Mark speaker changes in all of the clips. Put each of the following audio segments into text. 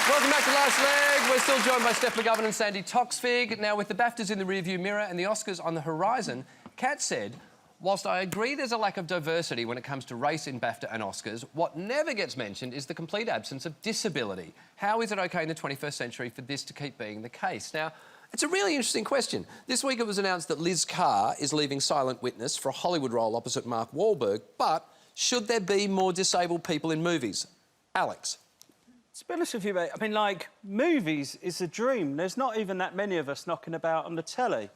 Speaker 1: Welcome back to Last Leg. We're still joined by Steph McGovern and Sandy Toksvig. Now, with the BAFTAs in the rearview mirror and the Oscars on the horizon, Kat said, whilst I agree there's a lack of diversity when it comes to race in BAFTA and Oscars, what never gets mentioned is the complete absence of disability. How is it OK in the 21st century for this to keep being the case? Now, it's a really interesting question. This week it was announced that Liz Carr is leaving Silent Witness for a Hollywood role opposite Mark Wahlberg, but should there be more disabled people in movies? Alex?
Speaker 2: To be honest with you, mate, I mean, like, movies is a dream. There's not even that many of us knocking about on the telly.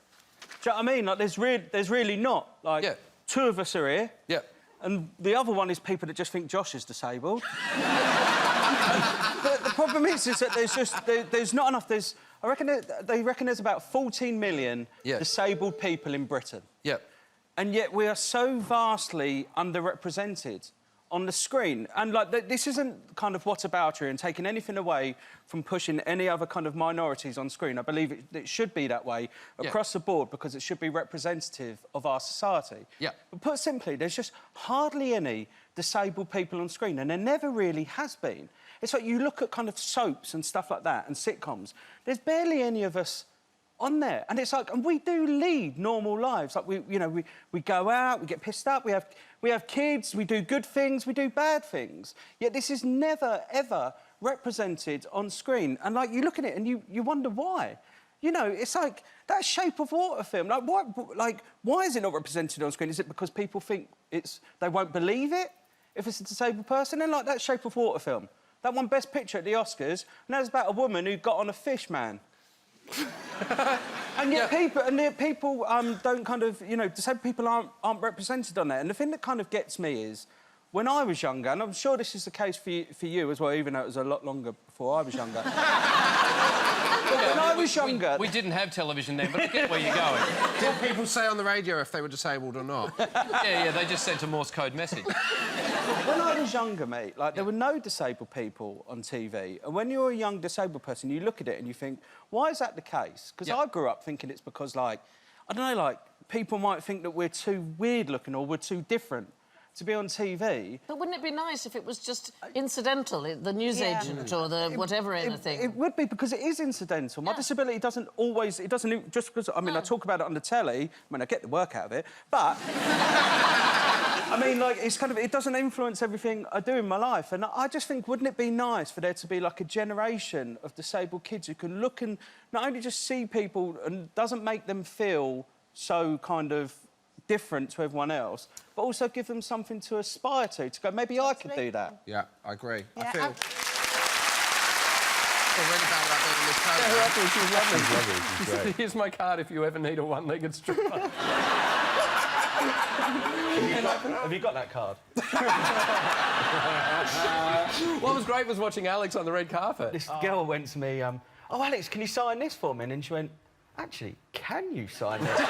Speaker 2: Do you know what I mean? Like, there's really not. Like,
Speaker 1: yeah.
Speaker 2: Two of us are here.
Speaker 1: Yeah.
Speaker 2: And the other one is people that just think Josh is disabled. But the problem is that there's not enough. I reckon they reckon there's about 14 million disabled people in Britain.
Speaker 1: Yeah.
Speaker 2: And yet we are so vastly underrepresented on the screen. And, like, this isn't kind of whataboutery and taking anything away from pushing any other kind of minorities on screen. I believe it should be that way across the board because it should be representative of our society.
Speaker 1: Yeah.
Speaker 2: But put simply, there's just hardly any disabled people on screen, and there never really has been. It's like you look at kind of soaps and stuff like that and sitcoms, there's barely any of us on there. And it's like, and we do lead normal lives. Like, we go out, we get pissed up, we have kids, we do good things, we do bad things. Yet this is never, ever represented on screen. And, like, you look at it and you wonder why. You know, it's like that Shape of Water film. Like, why is it not represented on screen? Is it because people think they won't believe it if it's a disabled person? And, like, that Shape of Water film, that won Best Picture at the Oscars, and that was about a woman who got on a fish, man. And yet people don't kind of, you know, disabled people aren't represented on there. And the thing that kind of gets me is, when I was younger, and I'm sure this is the case for you as well, even though it was a lot longer before I was younger. But when I was younger...
Speaker 1: We didn't have television then, but I get where you're going.
Speaker 3: Did people say on the radio if they were disabled or not?
Speaker 1: Yeah, they just sent a Morse code message.
Speaker 2: When I was younger, mate, like, there were no disabled people on TV. And when you're a young disabled person, you look at it and you think, why is that the case? Because I grew up thinking it's because, like, I don't know, like, people might think that we're too weird-looking or we're too different to be on TV.
Speaker 4: But wouldn't it be nice if it was just incidental, the newsagent or the whatever anything?
Speaker 2: It would be, because it is incidental. My disability doesn't always... It doesn't... Just because... I mean, I talk about it on the telly. I mean, I get the work out of it, but... I mean, like, it's kind of... It doesn't influence everything I do in my life. And I just think, wouldn't it be nice for there to be, like, a generation of disabled kids who can look and not only just see people and doesn't make them feel so kind of different to everyone else, but also give them something to aspire to go, maybe I could do that.
Speaker 3: Yeah, I agree.
Speaker 5: Yeah,
Speaker 3: I feel really bad about being in this program.
Speaker 1: Yeah, I thought she was lovely. She's lovely. She's great. Here's my card if you ever need a one-legged stripper.
Speaker 2: Have you got that card?
Speaker 1: What was great was watching Alex on the red carpet.
Speaker 2: This girl went to me, oh, Alex, can you sign this for me? And then she went, actually, can you sign this?